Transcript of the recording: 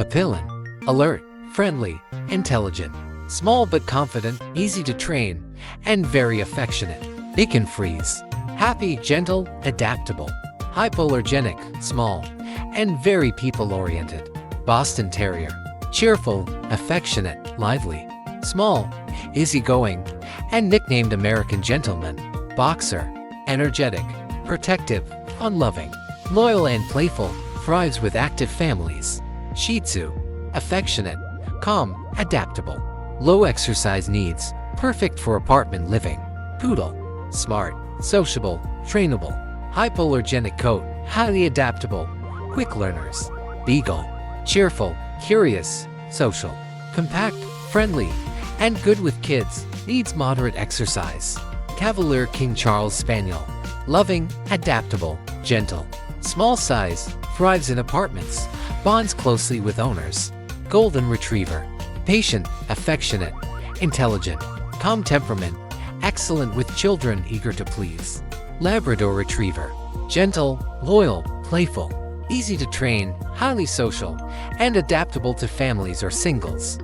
Papillon. Alert, friendly, intelligent, small but confident, easy to train, and very affectionate. Bacon Frise. Happy, gentle, adaptable, hypoallergenic, small, and very people-oriented. Boston Terrier. Cheerful, affectionate, lively, small, easygoing, and nicknamed American Gentleman. Boxer. Energetic, protective, fun-loving, loyal and playful, thrives with active families. Shih Tzu. Affectionate, calm, adaptable, low exercise needs, perfect for apartment living. Poodle. Smart, sociable, trainable, hypoallergenic coat, highly adaptable, quick learners. Beagle. Cheerful, curious, social, compact, friendly, and good with kids, needs moderate exercise. Cavalier King Charles Spaniel. Loving, adaptable, gentle, small size, thrives in apartments, bonds closely with owners. Golden Retriever. Patient, affectionate, intelligent, calm temperament, excellent with children, eager to please. Labrador Retriever. Gentle, loyal, playful, easy to train, highly social, and adaptable to families or singles.